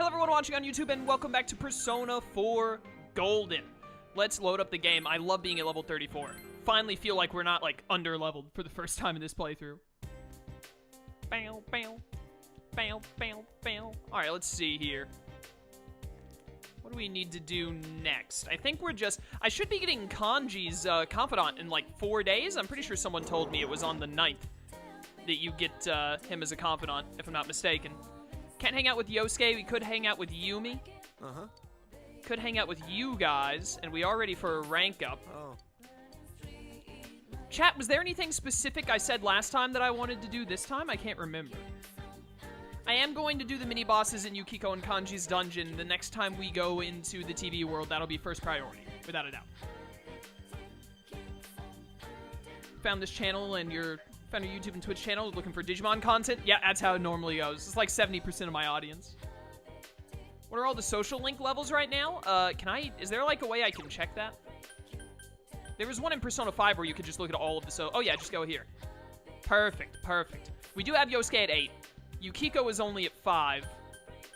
Hello everyone watching on YouTube and welcome back to Persona 4 Golden. Let's load up the game. I love being at level 34. Finally feel like we're not like under-leveled for the first time in this playthrough. Bow, bow, bow, bow, bow. Alright, let's see here. What do we need to do next? I think I should be getting Kanji's confidant in like 4 days. I'm pretty sure someone told me it was on the 9th that you get him as a confidant, if I'm not mistaken. Can't hang out with Yosuke. We could hang out with Yumi. Uh-huh. Could hang out with you guys, and we are ready for a rank up. Oh. Chat, was there anything specific I said last time that I wanted to do this time? I can't remember. I am going to do the mini-bosses in Yukiko and Kanji's dungeon the next time we go into the TV world. That'll be first priority, without a doubt. Found this channel and found your YouTube and Twitch channel looking for Digimon content? Yeah, that's how it normally goes. It's like 70% of my audience. What are all the social link levels right now? Is there like a way I can check that? There was one in Persona 5 where you could just look at all of the oh yeah, just go here. Perfect, perfect. We do have Yosuke at 8. Yukiko is only at 5.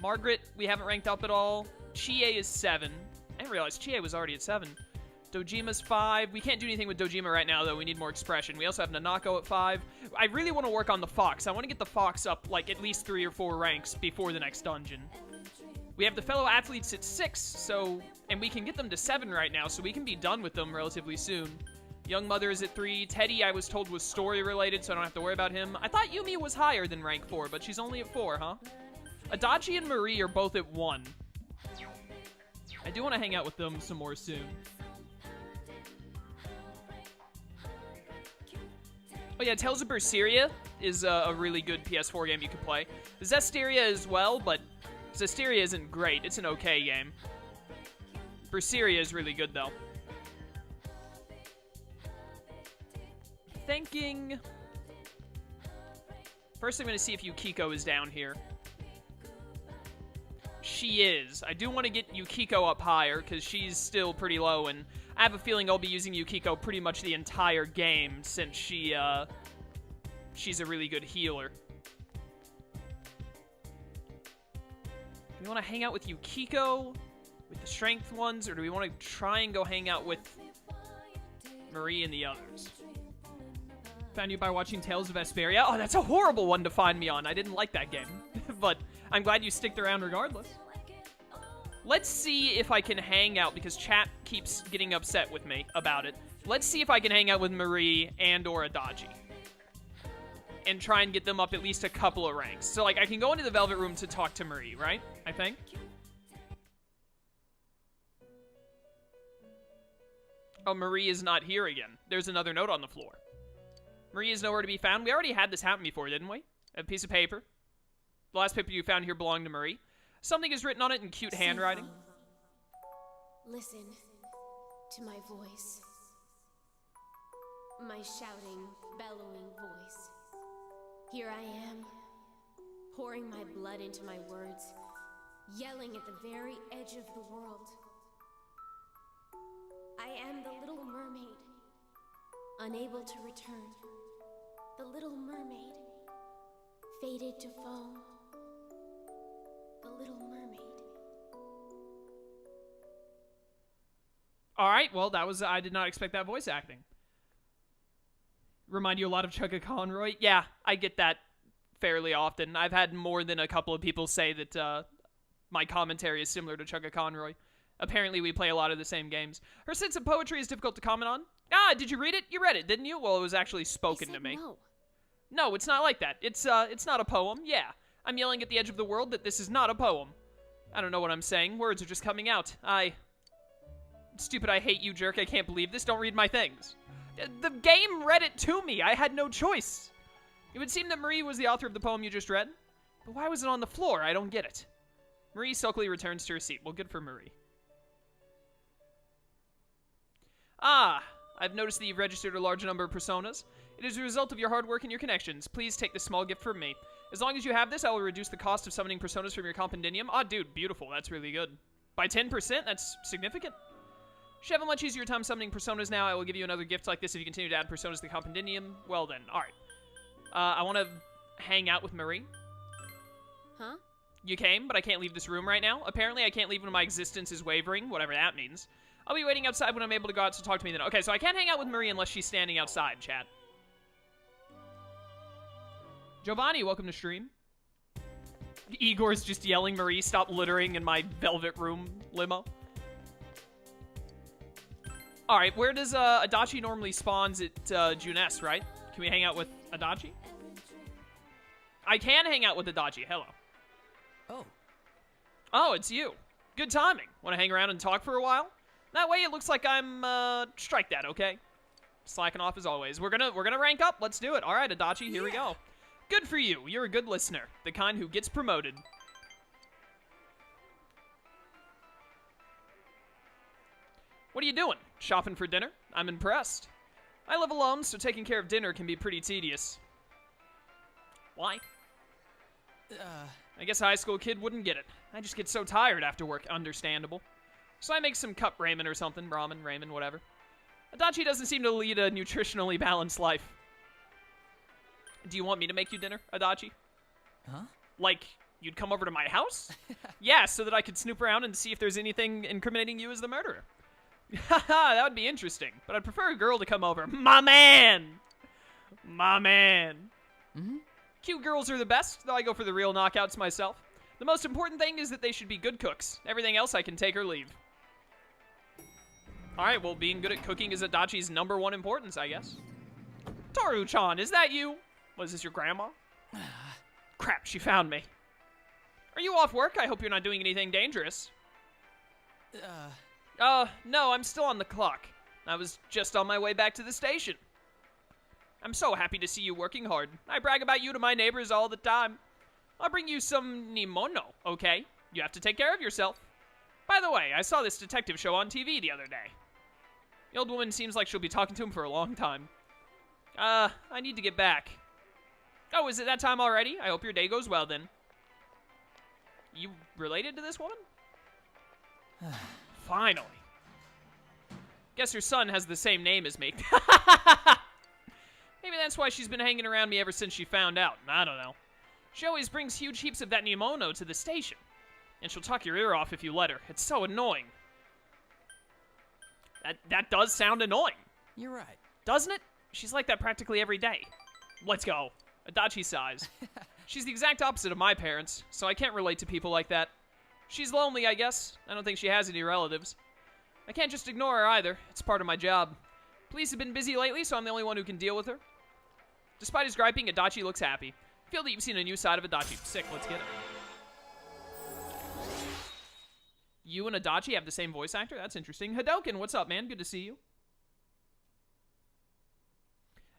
Margaret, we haven't ranked up at all. Chie is 7. I didn't realize Chie was already at 7. Dojima's 5. We can't do anything with Dojima right now, though. We need more expression. We also have Nanako at 5. I really want to work on the Fox. I want to get the Fox up, like, at least 3 or 4 ranks before the next dungeon. We have the fellow athletes at 6, and we can get them to 7 right now, so we can be done with them relatively soon. Young Mother is at 3. Teddie, I was told, was story-related, so I don't have to worry about him. I thought Yumi was higher than rank 4, but she's only at 4, huh? Adachi and Marie are both at 1. I do want to hang out with them some more soon. Oh yeah, Tales of Berseria is a really good PS4 game you could play. Zestiria as well, but Zestiria isn't great. It's an okay game. Berseria is really good, though. Thinking... First, I'm going to see if Yukiko is down here. She is. I do want to get Yukiko up higher, because she's still pretty low, and I have a feeling I'll be using Yukiko pretty much the entire game, since she's a really good healer. Do we want to hang out with Yukiko, with the strength ones, or do we want to try and go hang out with Marie and the others? Found you by watching Tales of Vesperia. Oh, that's a horrible one to find me on. I didn't like that game, but I'm glad you sticked around regardless. Let's see if I can hang out, because chat keeps getting upset with me about it. Let's see if I can hang out with Marie and or Adachi. And try and get them up at least a couple of ranks. So, like, I can go into the Velvet Room to talk to Marie, right? I think. Oh, Marie is not here again. There's another note on the floor. Marie is nowhere to be found. We already had this happen before, didn't we? A piece of paper. The last paper you found here belonged to Marie. Something is written on it in cute handwriting. Listen to my voice. My shouting, bellowing voice. Here I am, pouring my blood into my words, yelling at the very edge of the world. I am the little mermaid, unable to return. The little mermaid, faded to foam. The little mermaid. Alright, well, I did not expect that voice acting. Remind you a lot of Chugga Conroy? Yeah, I get that fairly often. I've had more than a couple of people say that my commentary is similar to Chugga Conroy. Apparently, we play a lot of the same games. Her sense of poetry is difficult to comment on. Ah, did you read it? You read it, didn't you? Well, it was actually spoken to me. No. No, it's not like that. It's not a poem. Yeah, I'm yelling at the edge of the world that this is not a poem. I don't know what I'm saying. Words are just coming out. Stupid, I hate you, jerk. I can't believe this. Don't read my things. The game read it to me. I had no choice. It would seem that Marie was the author of the poem you just read. But why was it on the floor? I don't get it. Marie sulkily returns to her seat. Well, good for Marie. Ah, I've noticed that you've registered a large number of personas. It is a result of your hard work and your connections. Please take this small gift from me. As long as you have this, I will reduce the cost of summoning personas from your compendium. Ah, dude, beautiful. That's really good. By 10%? That's significant. You should have a much easier time summoning personas now. I will give you another gift like this if you continue to add personas to the compendium. Well then, alright. I want to hang out with Marie. Huh? You came, but I can't leave this room right now. Apparently, I can't leave when my existence is wavering, whatever that means. I'll be waiting outside when I'm able to go out to talk to me then. Okay, so I can't hang out with Marie unless she's standing outside, chat. Giovanni, welcome to stream. Igor's just yelling, Marie, stop littering in my velvet room limo. Alright, where does Adachi normally spawns at Junes, right? Can we hang out with Adachi? I can hang out with Adachi. Hello. Oh. Oh, it's you. Good timing. Want to hang around and talk for a while? That way it looks like I'm, strike that, okay? Slacking off as always. We're gonna rank up. Let's do it. All right, Adachi, here we go. Good for you. You're a good listener. The kind who gets promoted. What are you doing? Shopping for dinner? I'm impressed. I live alone, so taking care of dinner can be pretty tedious. Why? I guess a high school kid wouldn't get it. I just get so tired after work. Understandable. So I make some cup ramen or something. Ramen, whatever. Adachi doesn't seem to lead a nutritionally balanced life. Do you want me to make you dinner, Adachi? Huh? Like, you'd come over to my house? Yeah, so that I could snoop around and see if there's anything incriminating you as the murderer. Haha, that would be interesting. But I'd prefer a girl to come over. My man! My man. Mm-hmm. Cute girls are the best, though I go for the real knockouts myself. The most important thing is that they should be good cooks. Everything else I can take or leave. Alright, well, being good at cooking is Adachi's #1 importance, I guess. Toru-chan, is that you? Was this your grandma? Crap, she found me. Are you off work? I hope you're not doing anything dangerous. No, I'm still on the clock. I was just on my way back to the station. I'm so happy to see you working hard. I brag about you to my neighbors all the time. I'll bring you some nimono, okay? You have to take care of yourself. By the way, I saw this detective show on TV the other day. The old woman seems like she'll be talking to him for a long time. I need to get back. Oh, is it that time already? I hope your day goes well then. You related to this woman? Finally. Guess her son has the same name as me. Maybe that's why she's been hanging around me ever since she found out. I don't know. She always brings huge heaps of that nimono to the station. And she'll talk your ear off if you let her. It's so annoying. That does sound annoying. You're right. Doesn't it? She's like that practically every day. Let's go. Adachi sighs. She's the exact opposite of my parents, so I can't relate to people like that. She's lonely, I guess. I don't think she has any relatives. I can't just ignore her either. It's part of my job. Police have been busy lately, so I'm the only one who can deal with her. Despite his griping, Adachi looks happy. I feel that you've seen a new side of Adachi. Sick, let's get it. You and Adachi have the same voice actor? That's interesting. Hadoken, what's up, man? Good to see you.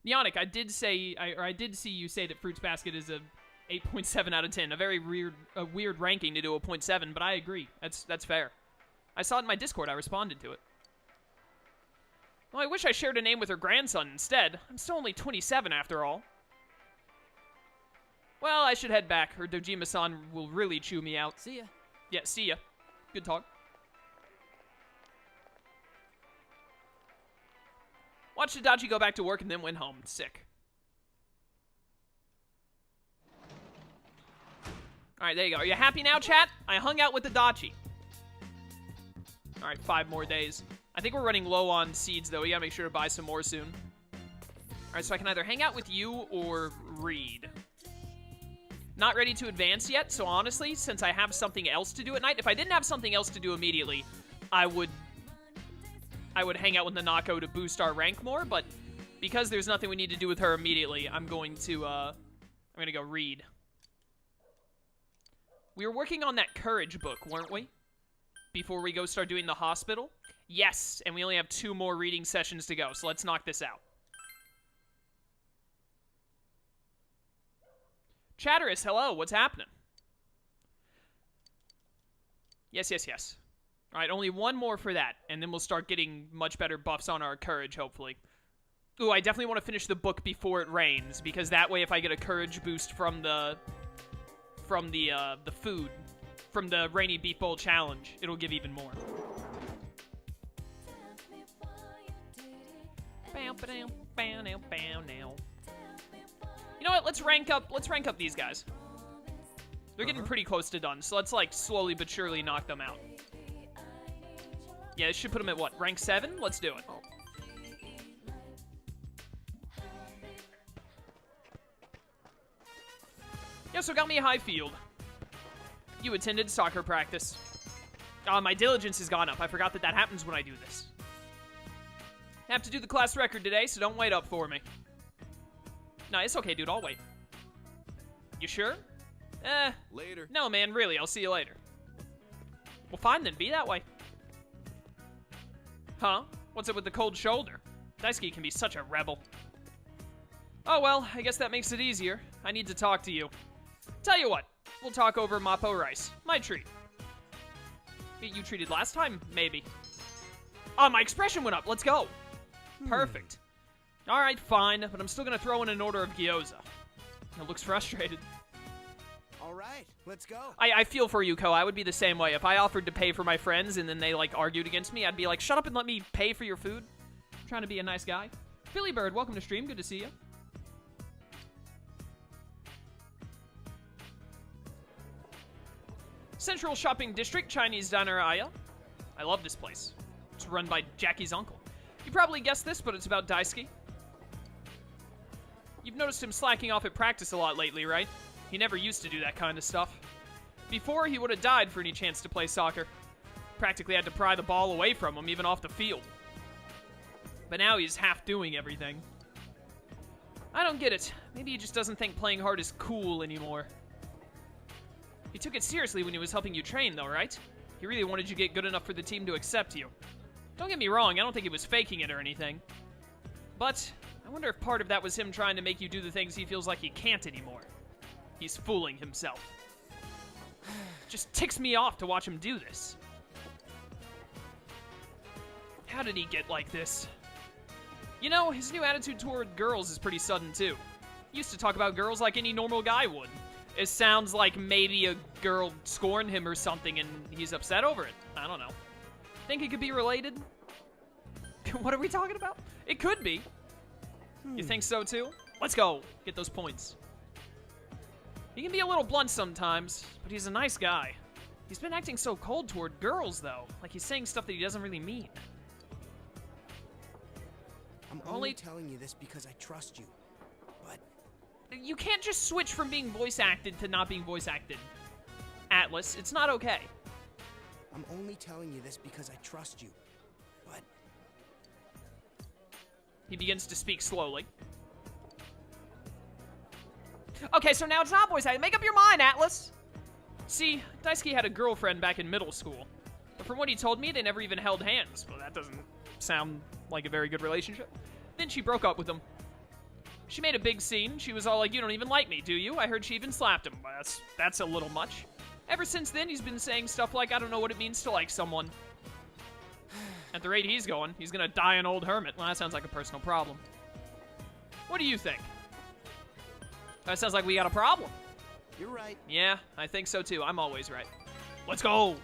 Neonic, I did see you say that Fruits Basket is a 8.7 out of 10. A very weird ranking to do a 0.7, but I agree. That's fair. I saw it in my Discord. I responded to it. Well, I wish I shared a name with her grandson instead. I'm still only 27 after all. Well, I should head back, or Dojima-san will really chew me out. See ya. Yeah, see ya. Good talk. Watched Adachi go back to work and then went home. Sick. Alright, there you go. Are you happy now, chat? I hung out with Adachi. Alright, 5 more days. I think we're running low on seeds, though. We gotta make sure to buy some more soon. Alright, so I can either hang out with you or read. Not ready to advance yet, so honestly, since I have something else to do at night, if I didn't have something else to do immediately, I would hang out with Nanako to boost our rank more, but because there's nothing we need to do with her immediately, I'm going to go read. We were working on that courage book, weren't we? Before we go start doing the hospital? Yes, and we only have 2 more reading sessions to go, so let's knock this out. Chatterus, hello, what's happening? Yes. Alright, only 1 more for that, and then we'll start getting much better buffs on our courage, hopefully. Ooh, I definitely want to finish the book before it rains, because that way if I get a courage boost from the food, from the Rainy Beef Bowl challenge, it'll give even more. You know what? Let's rank up these guys. They're getting pretty close to done, so let's, like, slowly but surely knock them out. Yeah, this should put them at, what, rank 7? Let's do it. Yeah, so got me a high field. You attended soccer practice. My diligence has gone up. I forgot that that happens when I do this. I have to do the class record today, so don't wait up for me. No, it's okay, dude. I'll wait. You sure? Later. No, man. Really, I'll see you later. Well, fine then. Be that way. Huh? What's up with the cold shoulder? Daisuke can be such a rebel. Oh, well, I guess that makes it easier. I need to talk to you. Tell you what. We'll talk over Mappo rice. My treat. You treated last time? Maybe. Oh, my expression went up. Let's go. Perfect. All right, fine, but I'm still going to throw in an order of gyoza. It looks frustrated. All right, let's go. I feel for you, Ko. I would be the same way. If I offered to pay for my friends and then they, like, argued against me, I'd be like, shut up and let me pay for your food. I'm trying to be a nice guy. Philly Bird, welcome to stream. Good to see you. Central Shopping District, Chinese Diner Aya. I love this place. It's run by Jackie's uncle. You probably guessed this, but it's about Daisuke. You've noticed him slacking off at practice a lot lately, right? He never used to do that kind of stuff. Before, he would have died for any chance to play soccer. Practically had to pry the ball away from him, even off the field. But now he's half doing everything. I don't get it. Maybe he just doesn't think playing hard is cool anymore. He took it seriously when he was helping you train, though, right? He really wanted you to get good enough for the team to accept you. Don't get me wrong, I don't think he was faking it or anything. But I wonder if part of that was him trying to make you do the things he feels like he can't anymore. He's fooling himself. Just ticks me off to watch him do this. How did he get like this? You know, his new attitude toward girls is pretty sudden, too. He used to talk about girls like any normal guy would. It sounds like maybe a girl scorned him or something and he's upset over it. I don't know. Think it could be related? What are we talking about? It could be. You think so too? Let's go. Get those points. He can be a little blunt sometimes, but he's a nice guy. He's been acting so cold toward girls, though. Like he's saying stuff that he doesn't really mean. I'm only telling you this because I trust you. But you can't just switch from being voice acted to not being voice acted. Atlas, it's not okay. I'm only telling you this because I trust you. But he begins to speak slowly. Okay, so now it's not voice acting. Make up your mind, Atlas. See, Daisuke had a girlfriend back in middle school. But from what he told me, they never even held hands. Well, that doesn't sound like a very good relationship. Then she broke up with him. She made a big scene. She was all like, you don't even like me, do you? I heard she even slapped him. Well, that's a little much. Ever since then, he's been saying stuff like, I don't know what it means to like someone. At the rate he's going, he's gonna die an old hermit. Well, that sounds like a personal problem. What do you think? That sounds like we got a problem. you're right. Yeah, I think so too. I'm always right. Let's go.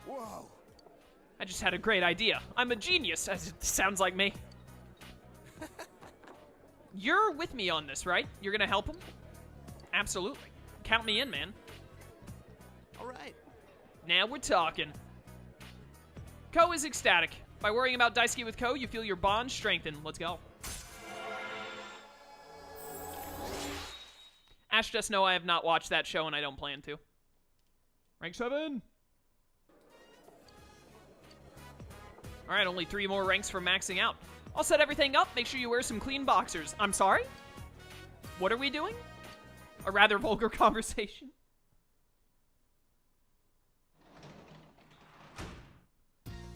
Whoa. I just had a great idea. I'm a genius, as it sounds like me. You're with me on this, right? You're gonna help him? Absolutely. Count me in, man. All right. Now we're talking. Ko is ecstatic. By worrying about Daisuke with Ko, you feel your bond strengthen. Let's go. Ash, just know I have not watched that show and I don't plan to. Rank 7. Alright, only 3 more ranks for maxing out. I'll set everything up. Make sure you wear some clean boxers. I'm sorry? What are we doing? A rather vulgar conversation.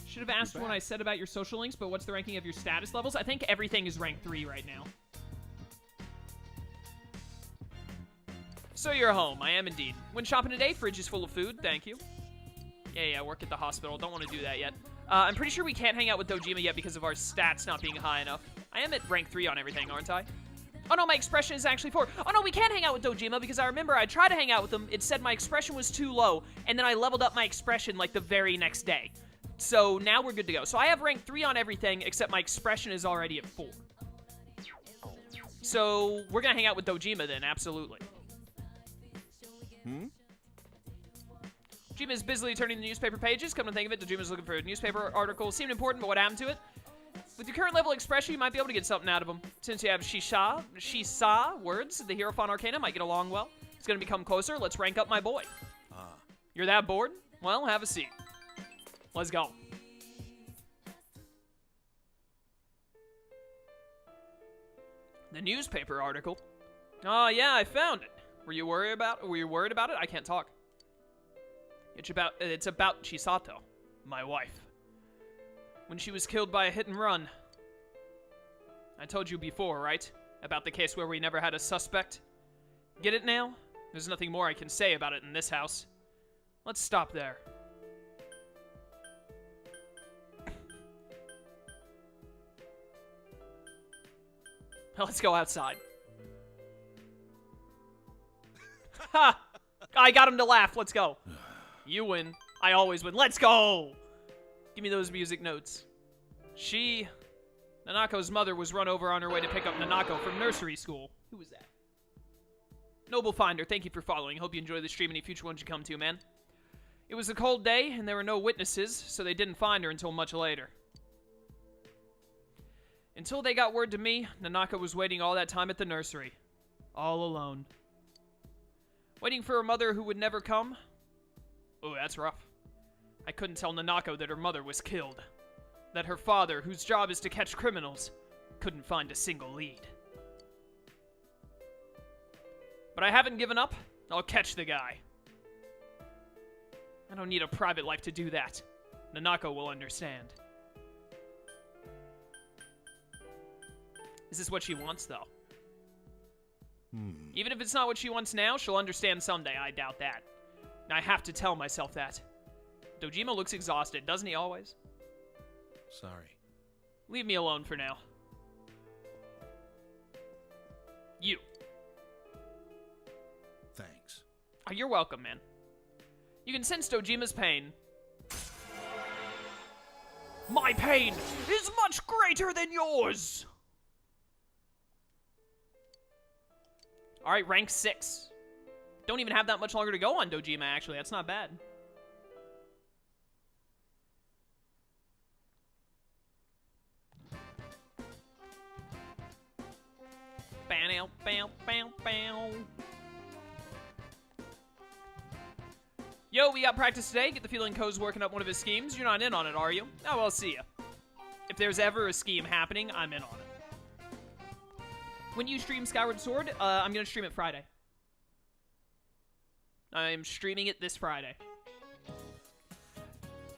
Should have asked when I said about your social links, but what's the ranking of your status levels? I think everything is rank 3 right now. So you're home. I am indeed. When shopping today, fridge is full of food. Thank you. Yeah, work at the hospital. Don't want to do that yet. I'm pretty sure we can't hang out with Dojima yet because of our stats not being high enough. I am at rank 3 on everything, aren't I? Oh no, my expression is actually 4. Oh no, we can't hang out with Dojima because I remember I tried to hang out with him. It said my expression was too low, and then I leveled up my expression like the very next day. So now we're good to go. So I have rank 3 on everything, except my expression is already at 4. So we're gonna hang out with Dojima then, absolutely. Dojima is busily turning the newspaper pages. Come to think of it, Dojima's looking for a newspaper article. Seemed important, but what happened to it? With your current level of expression, you might be able to get something out of him. Since you have Shisa words, the Hierophant Arcana might get along well. It's going to become closer. Let's rank up my boy. You're that bored? Well, have a seat. Let's go. The newspaper article? Oh, yeah, I found it. Were you worried about it? I can't talk. It's about Chisato, my wife. When she was killed by a hit and run. I told you before, right? About the case where we never had a suspect. Get it now? There's nothing more I can say about it in this house. Let's stop there. Let's go outside. Ha! I got him to laugh. Let's go. You win. I always win. Let's go! Give me those music notes. Nanako's mother was run over on her way to pick up Nanako from nursery school. Who was that? Noble Finder, thank you for following. Hope you enjoy the stream. Any future ones you come to, man. It was a cold day, and there were no witnesses, so they didn't find her until much later. Until they got word to me, Nanako was waiting all that time at the nursery. All alone. Waiting for her mother who would never come? Oh, that's rough. I couldn't tell Nanako that her mother was killed. That her father, whose job is to catch criminals, couldn't find a single lead. But I haven't given up. I'll catch the guy. I don't need a private life to do that. Nanako will understand. Is this what she wants, though? Even if it's not what she wants now, she'll understand someday. I doubt that. And I have to tell myself that. Dojima looks exhausted, doesn't he always? Sorry. Leave me alone for now. You. Thanks. Oh, you're welcome, man. You can sense Dojima's pain. My pain is much greater than yours! Alright, rank 6. Don't even have that much longer to go on Dojima, actually. That's not bad. Bow, bow, bow, bow. Yo, we got practice today. Get the feeling Ko's working up one of his schemes. You're not in on it, are you? Oh, well, see ya. If there's ever a scheme happening, I'm in on it. When you stream Skyward Sword, I'm going to stream it Friday. I'm streaming it this Friday.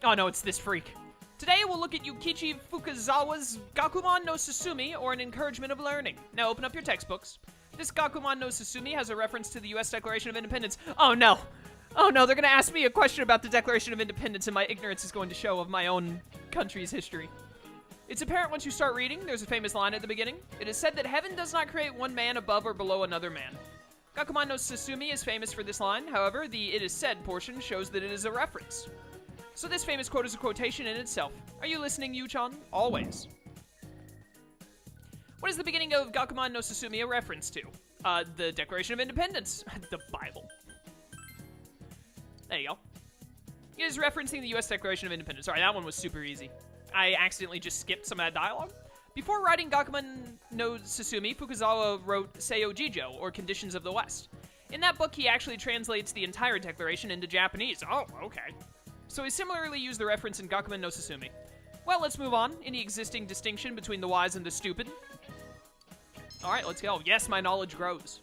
Oh, no, it's this freak. Today, we'll look at Yukichi Fukazawa's Gakuman no Susumi, or an encouragement of learning. Now, open up your textbooks. This Gakuman no Susumi has a reference to the U.S. Declaration of Independence. Oh, no. Oh, no, they're going to ask me a question about the Declaration of Independence, and my ignorance is going to show of my own country's history. It's apparent once you start reading. There's a famous line at the beginning. It is said that heaven does not create one man above or below another man. Gakuman no Susumi is famous for this line. However, the it is said portion shows that it is a reference. So this famous quote is a quotation in itself. Are you listening, Yu-chan? Always. What is the beginning of Gakuman no Susumi a reference to? The Declaration of Independence. The Bible. There you go. It is referencing the U.S. Declaration of Independence. Sorry, that one was super easy. I accidentally just skipped some of that dialogue. Before writing Gakuman no Susumi, Fukazawa wrote Seiyo Jijo, or Conditions of the West. In that book, he actually translates the entire declaration into Japanese. Oh, okay. So he similarly used the reference in Gakuman no Susumi. Well, let's move on. Any existing distinction between the wise and the stupid? Alright, let's go. Yes, my knowledge grows.